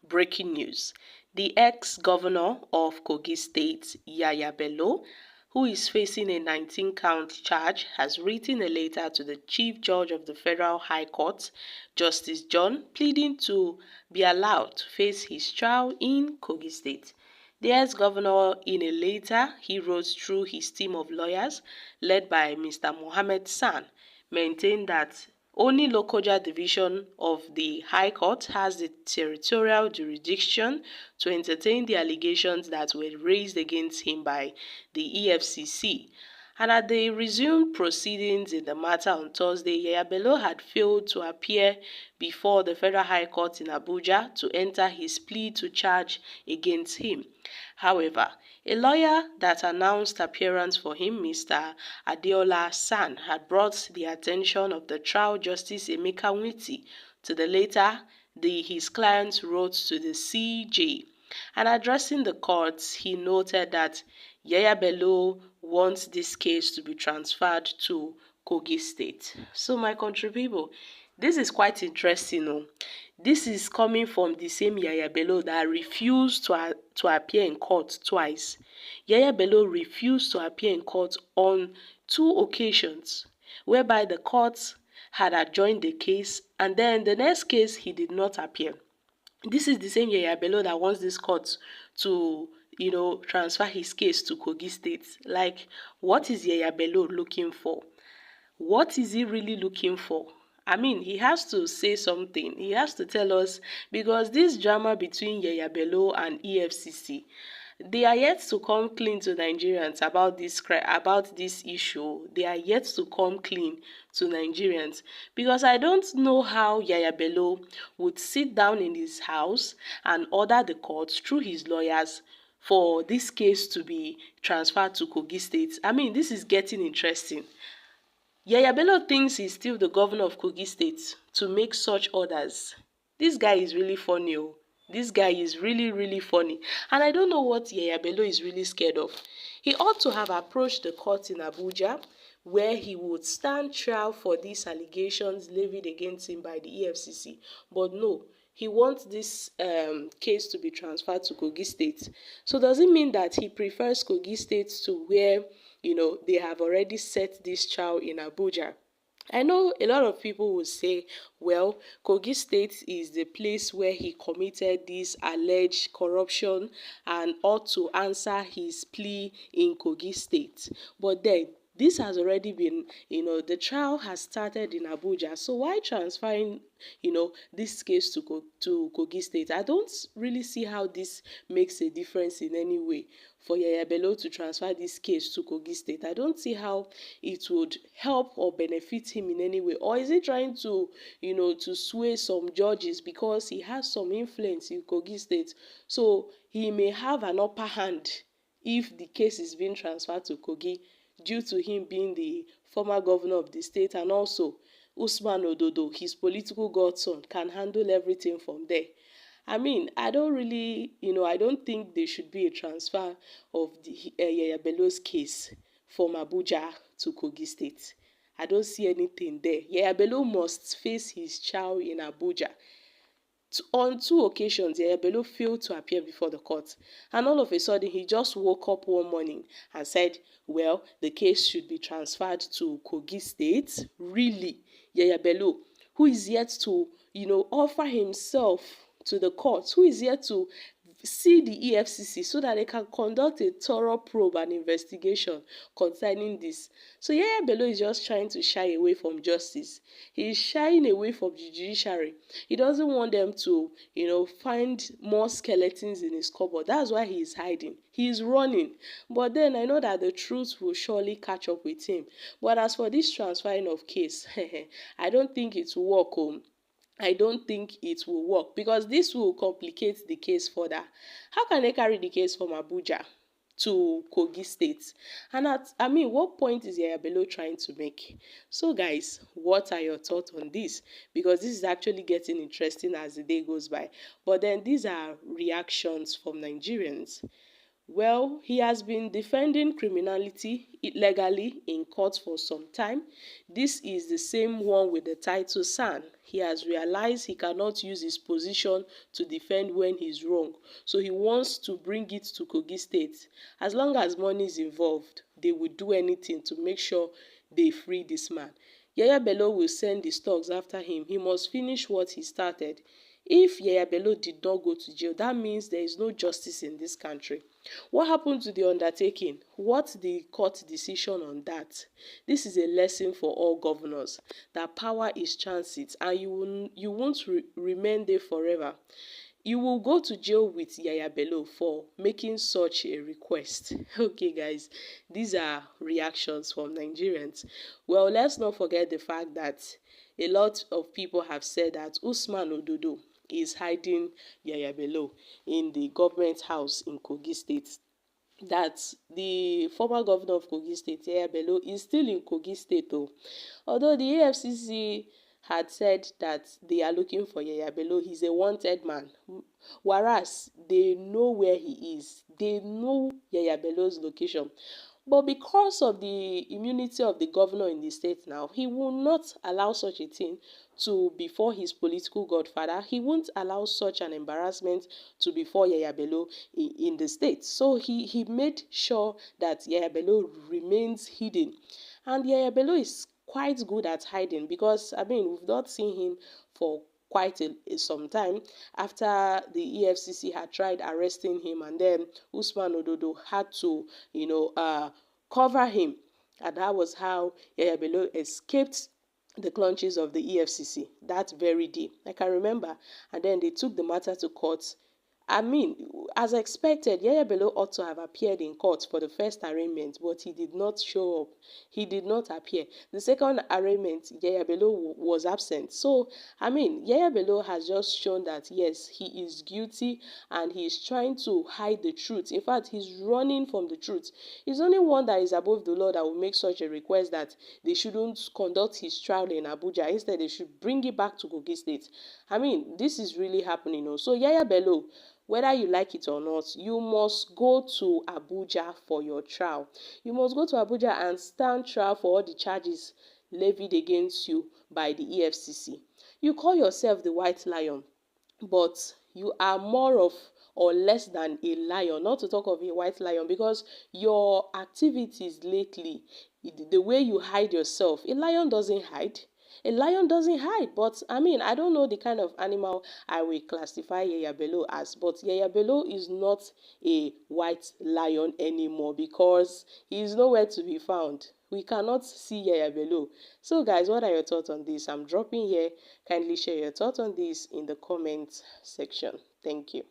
Breaking news. The ex-governor of Kogi State, Yahaya Bello, who is facing a 19-count charge, has written a letter to the Chief Judge of the Federal High Court, Justice John, pleading to be allowed to face his trial in Kogi State. The ex-governor, in a letter he wrote through his team of lawyers, led by Mr. Mohammed San, maintained that only Lokoja Division of the High Court has the territorial jurisdiction to entertain the allegations that were raised against him by the EFCC. And at the resumed proceedings in the matter on Thursday, Yahaya Bello had failed to appear before the Federal High Court in Abuja to enter his plea to charge against him. However, a lawyer that announced appearance for him, Mr. Adeola San, had brought the attention of the trial Justice Emeka Nwiti to the letter his client wrote to the CJ. And addressing the courts, he noted that Yahaya Bello wants this case to be transferred to Kogi State. So, my country people, this is quite interesting. Oh. This is coming from the same Yahaya Bello that refused to appear in court twice. Yahaya Bello refused to appear in court on 2 occasions, whereby the courts had adjourned the case, and then the next case he did not appear. This is the same Yahaya Bello that wants this court to, transfer his case to Kogi State. Like, what is Yahaya Bello looking for? What is he really looking for? I mean, he has to say something. He has to tell us, because this drama between Yahaya Bello and EFCC, they are yet to come clean to Nigerians about this issue. They are yet to come clean to Nigerians, because I don't know how Yahaya Bello would sit down in his house and order the court through his lawyers for this case to be transferred to Kogi State. I mean, this is getting interesting. Yahaya Bello thinks he's still the governor of Kogi State to make such orders. This guy is really funny. Oh. This guy is really, really funny. And I don't know what Yahaya Bello is really scared of. He ought to have approached the court in Abuja, where he would stand trial for these allegations levied against him by the EFCC. But no, he wants this case to be transferred to Kogi State. So does it mean that he prefers Kogi State to where, they have already set this trial in Abuja? I know a lot of people will say, well, Kogi State is the place where he committed this alleged corruption and ought to answer his plea in Kogi State. But then, this has already been, the trial has started in Abuja. So why transferring, this case to Kogi State? I don't really see how this makes a difference in any way for Yahaya Bello to transfer this case to Kogi State. I don't see how it would help or benefit him in any way. Or is he trying to, to sway some judges because he has some influence in Kogi State? So he may have an upper hand if the case is being transferred to Kogi, due to him being the former governor of the state, and also Usman Ododo, his political godson, can handle everything from there. I mean, I don't really, I don't think there should be a transfer of the Yahaya Bello's case from Abuja to Kogi State. I don't see anything there. Yahaya Bello must face his trial in Abuja. On 2 occasions, Yahaya Bello failed to appear before the court, and all of a sudden he just woke up one morning and said, well, the case should be transferred to Kogi State. Really? Yahaya Bello, who is yet to, offer himself to the court, who is yet to see the EFCC so that they can conduct a thorough probe and investigation concerning this. So Yahaya Bello is just trying to shy away from justice. He is shying away from the judiciary. He doesn't want them to, find more skeletons in his cupboard. That's why he is hiding. He is running. But then I know that the truth will surely catch up with him. But as for this transferring of case, I don't think it will work. I don't think it will work, because this will complicate the case further. How can they carry the case from Abuja to Kogi State? And what point is Yahaya Bello trying to make? So guys, what are your thoughts on this? Because this is actually getting interesting as the day goes by. But then these are reactions from Nigerians. Well, he has been defending criminality illegally in court for some time. This is the same one with the title San. He has realized he cannot use his position to defend when he's wrong. So he wants to bring it to Kogi State. As long as money is involved, they will do anything to make sure they free this man. Yahaya Bello will send the thugs after him. He must finish what he started. If Yahaya Bello did not go to jail, that means there is no justice in this country. What happened to the undertaking? What's the court decision on that? This is a lesson for all governors that power is transit and you won't remain there forever. You will go to jail with Yahaya Bello for making such a request. Okay, guys, these are reactions from Nigerians. Well, let's not forget the fact that a lot of people have said that Usman Ododo is hiding Yahaya Bello in the government house in Kogi State. That the former governor of Kogi State, Yahaya Bello, is still in Kogi State though. Although the AFCC had said that they are looking for Yahaya Bello, he's a wanted man. Whereas they know where he is. They know Yahaya Bello's location. But because of the immunity of the governor in the state now, he will not allow such a thing to befall his political godfather. He won't allow such an embarrassment to befall Yahaya Bello in the state. So he made sure that Yahaya Bello remains hidden. And Yahaya Bello is quite good at hiding because, I mean, we've not seen him for quite some time after the EFCC had tried arresting him, and then Usman Ododo had to, cover him. And that was how Yahaya Bello escaped the clutches of the EFCC that very day. I can remember. And then they took the matter to court. I mean, as expected, Yahaya Bello ought to have appeared in court for the first arraignment, but he did not show up. He did not appear. The second arraignment, Yahaya Bello was absent. So, I mean, Yahaya Bello has just shown that, yes, he is guilty and he is trying to hide the truth. In fact, he's running from the truth. He's only one that is above the law that will make such a request that they shouldn't conduct his trial in Abuja. Instead, they should bring it back to Kogi State. I mean, this is really happening. So, Yahaya Bello, whether you like it or not, you must go to Abuja for your trial. You must go to Abuja and stand trial for all the charges levied against you by the EFCC. You call yourself the White Lion, but you are more of or less than a lion, not to talk of a white lion, because your activities lately, the way you hide yourself, a lion doesn't hide. A lion doesn't hide, but I mean, I don't know the kind of animal I will classify Yahaya Bello as, but Yahaya Bello is not a white lion anymore because he is nowhere to be found. We cannot see Yahaya Bello. So guys, what are your thoughts on this? I'm dropping here. Kindly share your thoughts on this in the comment section. Thank you.